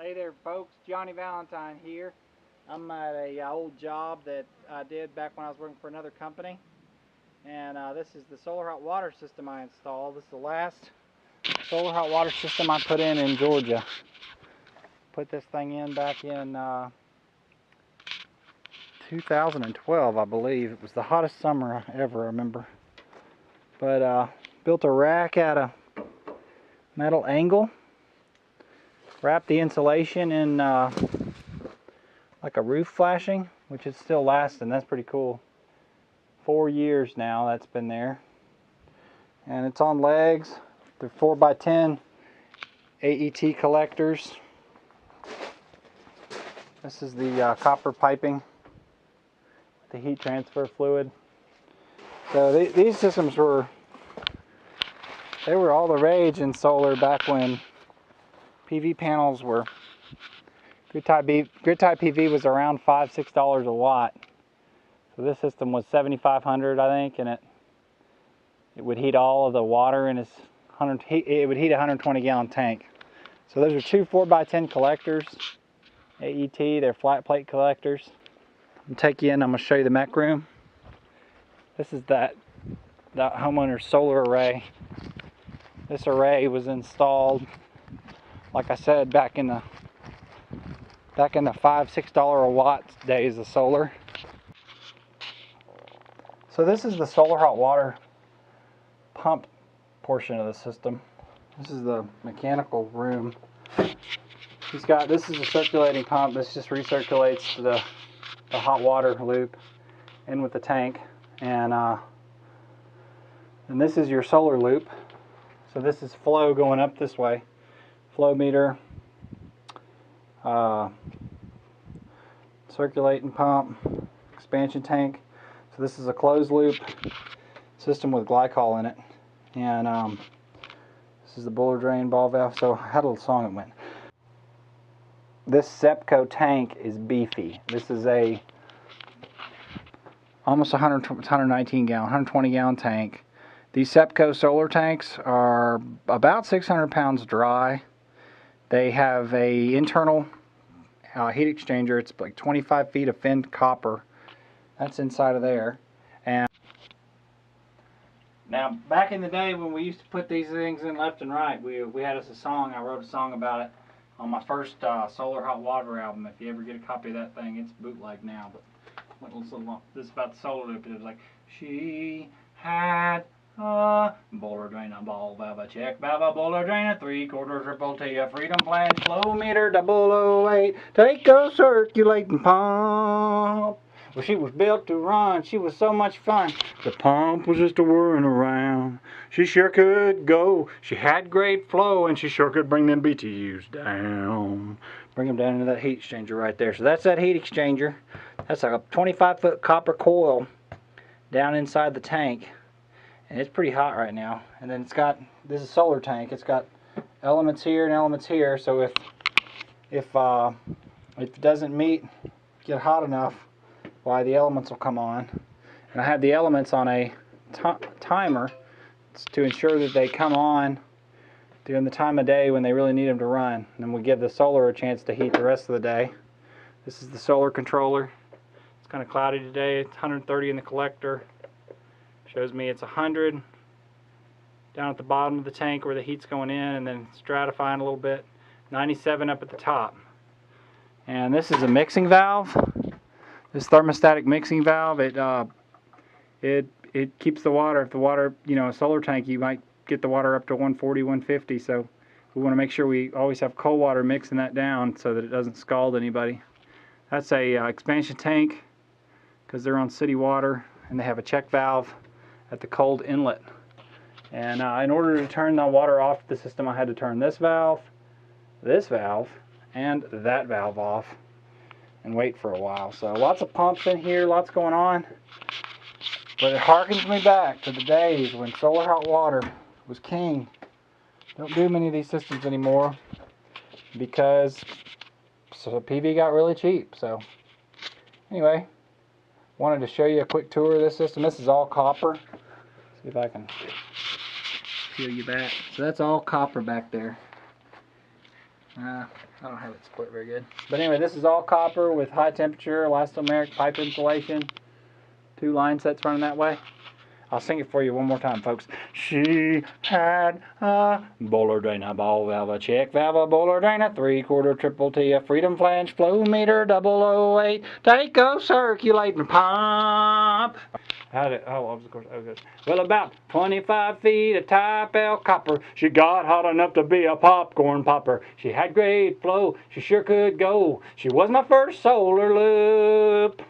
Hey there folks, Johnny Valentine here. I'm at a old job that I did back when I was working for another company, and this is the solar hot water system I installed. This is the last solar hot water system I put in Georgia. Put this thing in back in 2012, I believe. It was the hottest summer I ever remember. But built a rack out of metal angle, wrapped the insulation in like a roof flashing, which is still lasting. That's pretty cool. 4 years now that's been there, and it's on legs. They're 4x10 AET collectors. This is the copper piping with the heat transfer fluid. So these systems were all the rage in solar back when PV panels were. Grid type PV was around $5-6 a watt. So this system was 7,500, I think, and it would heat all of the water in its it would heat a 120-gallon tank. So those are two 4x10 collectors, AET. They're flat plate collectors. I'll take you in. I'm going to show you the mech room. This is that homeowner's solar array. This array was installed, like I said, back in the $5-6 a watt days of solar. So this is the solar hot water pump portion of the system. This is the mechanical room. This is a circulating pump. This just recirculates the hot water loop in with the tank, and this is your solar loop. So this is flow going up this way. Flow meter, circulating pump, expansion tank. So this is a closed loop system with glycol in it, and this is the boiler drain ball valve. So I had a little song that went. This Sepco tank is beefy. This is a almost 119 gallon, 120 gallon tank. These Sepco solar tanks are about 600 pounds dry. They have a internal heat exchanger. It's like 25 feet of finned copper. That's inside of there. And now, back in the day when we used to put these things in left and right, we had us a song. I wrote a song about it on my first Solar Hot Water album. If you ever get a copy of that thing, it's bootleg now. But this is about the solar loop. It was like, she had a boiler drain, a ball valve, a check valve, a boiler drain, a 3/4 triple T, a freedom flange, flow meter, 008, take a circulating pump. Well, she was built to run. She was so much fun. The pump was just a whirring around. She sure could go. She had great flow, and she sure could bring them BTUs down. Bring them down into that heat exchanger right there. So that's that heat exchanger. That's like a 25-foot copper coil down inside the tank. And it's pretty hot right now. And then this is a solar tank. It's got elements here and elements here. So if it doesn't get hot enough, why, the elements will come on. And I have the elements on a timer to ensure that they come on during the time of day when they really need them to run. And then we give the solar a chance to heat the rest of the day. This is the solar controller. It's kind of cloudy today. It's 130 in the collector. Shows me it's 100 down at the bottom of the tank where the heat's going in, and then stratifying a little bit. 97 up at the top. And this is a mixing valve. This thermostatic mixing valve, it keeps the water. If the water, a solar tank, you might get the water up to 140, 150. So we want to make sure we always have cold water mixing that down so that it doesn't scald anybody. That's a expansion tank because they're on city water, and they have a check valve at the cold inlet. And in order to turn the water off the system, I had to turn this valve, and that valve off, and wait for a while. So lots of pumps in here, lots going on. But it harkens me back to the days when solar hot water was king. Don't do many of these systems anymore because PV got really cheap. So anyway, wanted to show you a quick tour of this system. This is all copper. See if I can peel you back. So that's all copper back there. I don't have it split very good. But anyway, this is all copper with high temperature elastomeric pipe insulation. 2 line sets running that way. I'll sing it for you one more time, folks. She had a boiler drain, a ball valve, a check valve, a boiler drain, a 3/4 triple T, a freedom flange, flow meter, 008, take a circulating pump. Well, about 25 feet of type L copper. She got hot enough to be a popcorn popper. She had great flow, she sure could go. She was my first solar loop.